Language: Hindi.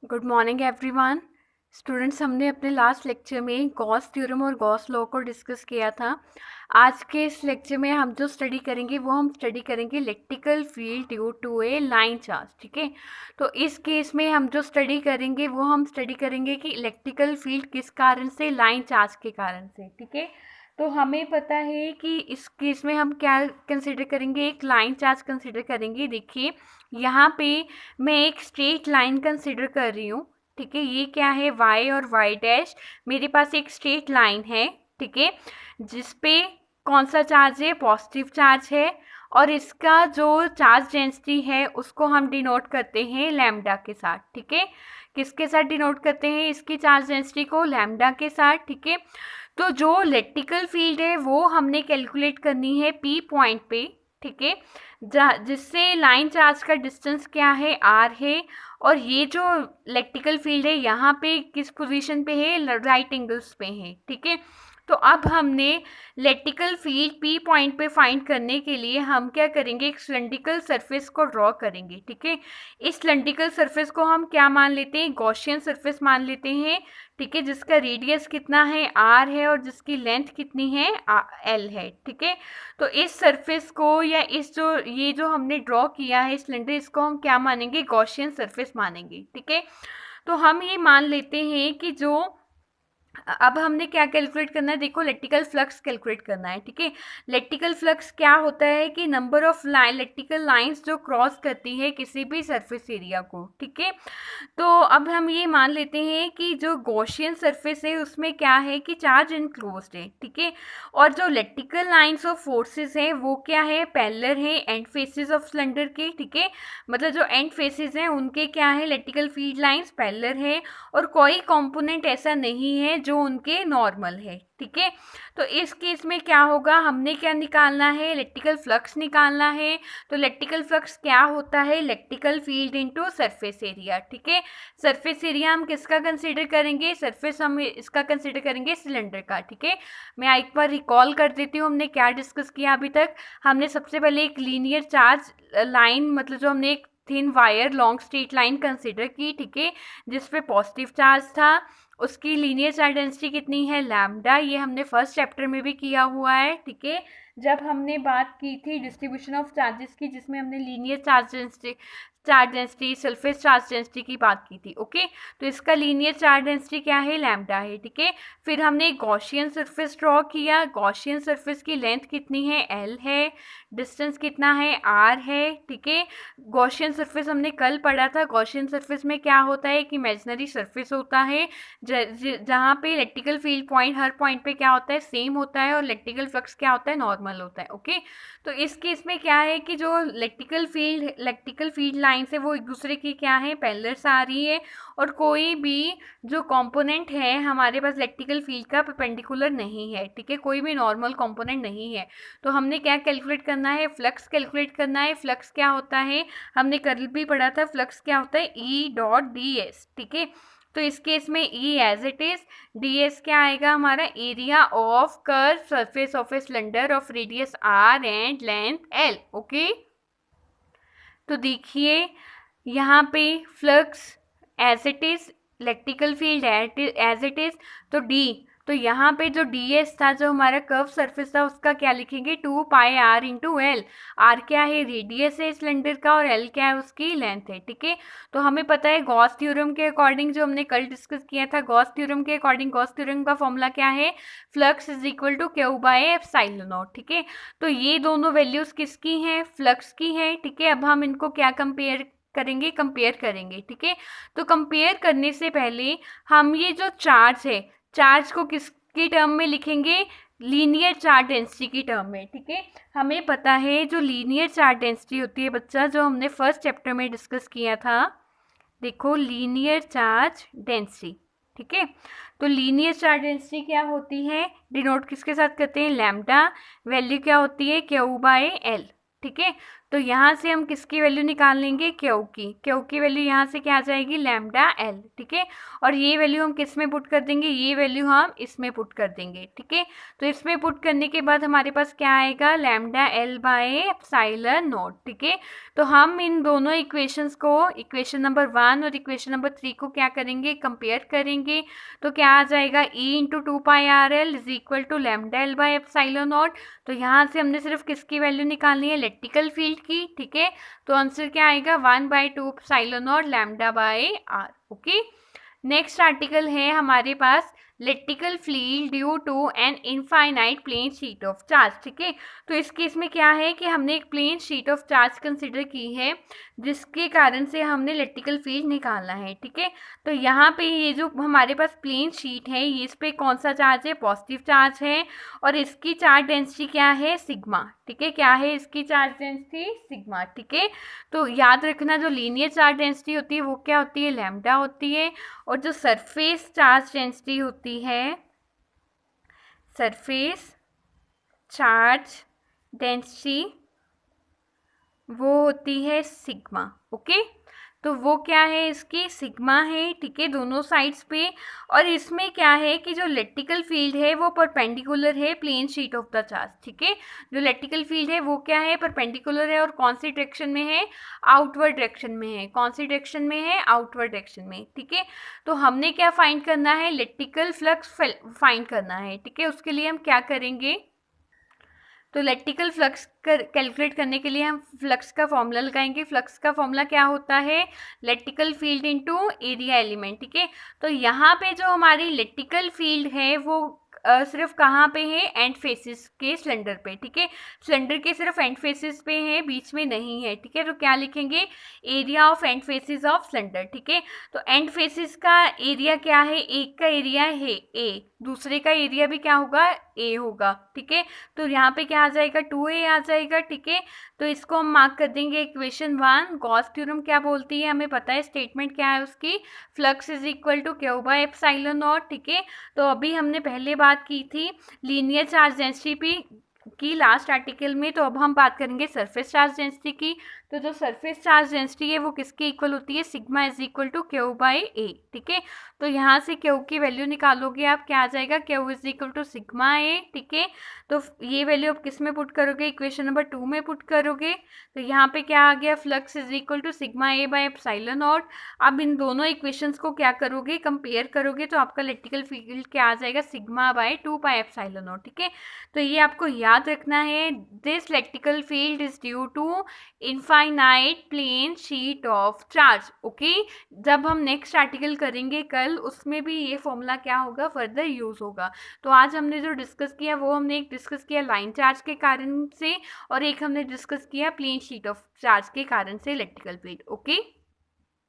Good morning everyone. स्टूडेंट्स, हमने अपने लास्ट लेक्चर में गॉस थ्योरम और गॉस लॉ को डिस्कस किया था। आज के इस लेक्चर में हम जो स्टडी करेंगे वो हम स्टडी करेंगे electrical field due to a line charge. ठीक है, तो इस केस में हम जो स्टडी करेंगे वो हम स्टडी करेंगे कि इलेक्ट्रिकल फील्ड किस कारण से, लाइन चार्ज के कारण से। ठीक है, तो हमें पता है कि इस केस में हम क्या कंसिडर करेंगे, एक लाइन चार्ज कंसिडर करेंगे। देखिए यहाँ पे मैं एक स्ट्रेट लाइन कंसिडर कर रही हूँ। ठीक है, ये क्या है, y और y डैश। मेरे पास एक स्ट्रेट लाइन है, ठीक है, जिस पे कौन सा चार्ज है, पॉजिटिव चार्ज है। और इसका जो चार्ज डेंसिटी है उसको हम डिनोट करते हैं लैम्डा के साथ। ठीक है, किसके साथ डिनोट करते हैं इसकी चार्ज डेंसिटी को, लैम्डा के साथ। ठीक है, तो जो इलेक्ट्रिकल फील्ड है वो हमने कैलकुलेट करनी है P पॉइंट पे। ठीक है, जिससे लाइन चार्ज का डिस्टेंस क्या है, r है। और ये जो इलेक्ट्रिकल फील्ड है यहाँ पे किस पोजीशन पे है, राइट एंगल्स पे है। ठीक है, तो अब हमने इलेक्ट्रिकल फील्ड P पॉइंट पे फाइंड करने के लिए हम क्या करेंगे, एक सिलेंड्रिकल सरफेस को ड्रॉ करेंगे। ठीक है, इस सिलेंड्रिकल सरफेस को हम क्या मान लेते हैं, गॉसियन सरफेस मान लेते हैं। ठीक है, जिसका रेडियस कितना है, r है, और जिसकी लेंथ कितनी है, l है। ठीक है, तो इस सरफेस को या इस जो ये जो हमने ड्रॉ किया है सिलेंडर, इसको हम क्या मानेंगे, गॉसियन सरफेस मानेंगे। ठीक है, तो हम ये मान लेते हैं कि जो अब हमने क्या कैलकुलेट करना है, देखो इलेक्ट्रिकल फ्लक्स कैलकुलेट करना है। ठीक है, इलेक्ट्रिकल फ्लक्स क्या होता है कि नंबर ऑफ इलेक्ट्रिकल लाइंस जो क्रॉस करती है किसी भी सरफेस एरिया को। ठीक है, तो अब हम ये मान लेते हैं कि जो गॉसियन सरफेस है उसमें क्या है कि चार्ज इनक्लोज्ड है। ठीक है, और जो इलेक्ट्रिकल लाइंस ऑफ फोर्सेस है वो क्या है, पैरेलल है एंड फेसेस ऑफ सिलेंडर के। ठीक है, मतलब जो एंड फेसेस हैं उनके क्या है, इलेक्ट्रिकल फील्ड लाइंस पैरेलल है, और कोई कंपोनेंट ऐसा नहीं है जो उनके नॉर्मल है। ठीक है, तो इस केस में क्या होगा, हमने क्या निकालना है, इलेक्ट्रिकल फ्लक्स निकालना है। तो इलेक्ट्रिकल फ्लक्स क्या होता है, electrical field into surface area. ठीक है, सरफेस एरिया हम किसका कंसीडर करेंगे, सरफेस हम इसका कंसीडर करेंगे सिलेंडर का। ठीक है, मैं एक बार रिकॉल कर देती हूँ हमने क्या डिस्कस किया अभी तक। हमने सबसे पहले एक लीनियर चार्ज लाइन, मतलब जो हमने एक thin wire long straight line consider की। ठीक है, जिसपे पॉजिटिव चार्ज था, उसकी लीनियर चार्ज डेंसिटी कितनी है, लैम्डा। ये हमने फर्स्ट चैप्टर में भी किया हुआ है। ठीक है, जब हमने बात की थी डिस्ट्रीब्यूशन ऑफ चार्जेस की, जिसमें हमने linear charge density surface charge density की बात की थी। ओके, तो इसका लीनियर चार्ज डेंसिटी क्या है, लैम्डा है। ठीक है, फिर हमने गॉसियन सरफेस ड्रॉ किया। गॉसियन सरफेस की लेंथ कितनी है, l है, डिस्टेंस कितना है, r है। ठीक है, गॉसियन सरफेस हमने कल पढ़ा था, गॉसियन सरफेस में क्या होता है कि इमेजिनरी सरफेस होता है जहाँ पे इलेक्ट्रिकल फील्ड पॉइंट हर पॉइंट पे क्या होता है, सेम होता है, और इलेक्ट्रिकल फ्लक्स क्या होता है, नॉर्मल होता है। ओके, तो इस केस में क्या है कि जो इलेक्ट्रिकल फील्ड लाइंस है वो एक दूसरे की क्या है, पैरेलल आ रही है, और कोई भी जो कंपोनेंट है हमारे पास इलेक्ट्रिकल फील्ड का परपेंडिकुलर नहीं है। ठीक है, कोई भी नॉर्मल कंपोनेंट नहीं है। तो हमने क्या कैलकुलेट करना है, फ्लक्स कैलकुलेट करना है। फ्लक्स क्या होता है, हमने कल भी पढ़ा था, फ्लक्स क्या होता है, E.ds। ठीक है, तो इस केस में E as it is, ds क्या आएगा हमारा, area of curve surface of a cylinder of radius r and length l। Okay, तो देखिए यहाँ पे flux as it is, electrical field as it is, तो d, तो यहाँ पे जो ds था, जो हमारा कर्व सरफेस था, उसका क्या लिखेंगे, 2πr इंटू एल। r क्या है, रेडियस है सिलेंडर का, और l क्या है, उसकी लेंथ है। ठीक है, तो हमें पता है गॉस थ्योरम के अकॉर्डिंग, जो हमने कल डिस्कस किया था, गॉस थ्योरम के अकॉर्डिंग, गॉस थ्योरम का फॉर्मूला क्या है, flux is equal to Q by epsilon naught. ठीक है, तो ये दोनों वैल्यूज किसकी हैं, फ्लक्स की हैं। ठीक है, अब हम इनको क्या कंपेयर करेंगे। ठीक है, तो कंपेयर करने से पहले हम ये जो चार्ज है, चार्ज को किसकी टर्म में लिखेंगे, लीनियर चार्ज डेंसिटी की टर्म में। ठीक है, हमें पता है जो लीनियर चार्ज डेंसिटी होती है बच्चा, जो हमने फर्स्ट चैप्टर में डिस्कस किया था, देखो लीनियर चार्ज डेंसिटी। ठीक है, तो लीनियर चार्ज डेंसिटी क्या होती है, डिनोट किसके साथ करते हैं, लैम्डा। वैल्यू क्या होती है, क्यू बाय एल। ठीक है, तो यहाँ से हम किसकी वैल्यू निकाल लेंगे, क्यू की वैल्यू यहाँ से क्या आ जाएगी, लैम्डा एल, ठीक है। और ये वैल्यू हम किस में पुट कर देंगे, ये वैल्यू हम इसमें पुट कर देंगे, ठीक है। तो इसमें पुट करने के बाद हमारे पास क्या आएगा, lambda L by epsilon naught, ठीक है। तो हम इन दोनों इक्वेशंस को, इक्वेशन नंबर 1 और इक्वेशन नंबर 3 को क्या करेंगे, कंपेयर करेंगे। तो क्या आ जाएगा, E into 2πrl is equal to lambda L by epsilon naught. तो यहाँ से हमने सिर्फ किसकी वैल्यू निकालनी है, इलेक्ट्रिकल फील्ड की, ठीक है। तो आंसर क्या आएगा, 1/2 epsilon not lambda by r, okay. Next article है हमारे पास, electrical field due to an infinite plane sheet of charge, ठीक है। तो इस केस में क्या है कि हमने एक plane sheet of charge consider की है, जिसके कारण से हमने इलेक्ट्रिकल फील्ड निकालना है, ठीक है। तो यहाँ पे ये जो हमारे पास प्लेन शीट है, ये इस पे कौन सा चार्ज है, पॉजिटिव चार्ज है, और इसकी चार्ज डेंसिटी क्या है, सिग्मा, ठीक है। क्या है इसकी चार्ज डेंसिटी, सिग्मा, ठीक है। तो याद रखना, जो लीनियर चार्ज डेंसिटी होती है वो क्या होती है, लैम्डा होती है, और जो सरफेस चार्ज डेंसिटी होती है, सरफेस चार्ज डेंसिटी, वो होती है सिग्मा, ओके। तो वो क्या है, इसकी सिग्मा है, ठीक है, दोनों साइड्स पे। और इसमें क्या है कि जो इलेक्ट्रिकल फील्ड है वो परपेंडिकुलर है plane sheet of the charge, ठीक है। जो इलेक्ट्रिकल फील्ड है वो क्या है, परपेंडिकुलर है, और कौन सी डायरेक्शन में है, आउटवर्ड डायरेक्शन में है, कौन सी डायरेक्शन में है, आउटवर्ड डायरेक्शन में, ठीक है। तो हमने क्या फाइंड करना है, इलेक्ट्रिकल फ्लक्स फाइंड करना है, ठीक है। उसके लिए हम क्या करेंगे, तो इलेक्ट्रिकल फ्लक्स कैलकुलेट करने के लिए हम फ्लक्स का फॉर्मूला लगाएंगे। फ्लक्स का फॉर्मूला क्या होता है, electrical field into area element, ठीक है। तो यहाँ पे जो हमारी इलेक्ट्रिकल फील्ड है वो सिर्फ कहाँ पे है, एंड फेसिस के सिलेंडर पे, ठीक है। सिलेंडर के सिर्फ एंड फेसिस पे है, बीच में नहीं है, ठीक है। तो क्या लिखेंगे, area of and faces of cylinder, ठीक है। तो एंड फेसिस का एरिया क्या है, एक का एरिया है ए, दूसरे का एरिया भी क्या होगा, ए होगा, ठीक है। तो यहाँ पे क्या आ जाएगा, 2a आ जाएगा, ठीक है। तो इसको हम मार्क कर देंगे इक्वेशन 1। गॉस थ्योरम क्या बोलती है, हमें पता है, स्टेटमेंट क्या है उसकी, flux is equal to Q by epsilon naught, ठीक है। तो अभी हमने पहले बात की थी लीनियर चार्ज डेंसिटी की लास्ट आर्टिकल में, तो अब हम बात करेंगे सरफेस चार्ज डेंसिटी की। तो जो सरफेस चार्ज डेंसिटी है वो किसके इक्वल होती है, sigma is equal to Q by A, ठीक है। तो यहाँ से क्यू की वैल्यू निकालोगे आप, क्या आ जाएगा, Q is equal to sigma A, ठीक है। तो ये वैल्यू आप किस में पुट करोगे, इक्वेशन नंबर 2 में पुट करोगे। तो यहाँ पे क्या आ गया, flux is equal to sigma A by epsilon naught. अब इन दोनों इक्वेशंस को क्या करोगे, कंपेयर करोगे, तो आपका इलेक्ट्रिकल फील्ड क्या आ जाएगा, सिग्मा बाय 2 एप्सिलॉन नॉट, ठीक है। तो ये आपको याद रखना है, this electrical field is due to infinite plane sheet of charge, okay. जब हम नेक्स्ट आर्टिकल करेंगे कल, उसमें भी ये फॉर्मूला क्या होगा, फर्दर यूज होगा। तो आज हमने जो डिस्कस किया वो हमने एक डिस्कस किया लाइन चार्ज के कारण से, और एक हमने डिस्कस किया प्लेन शीट ऑफ चार्ज के कारण से इलेक्ट्रिकल फील्ड, ओके।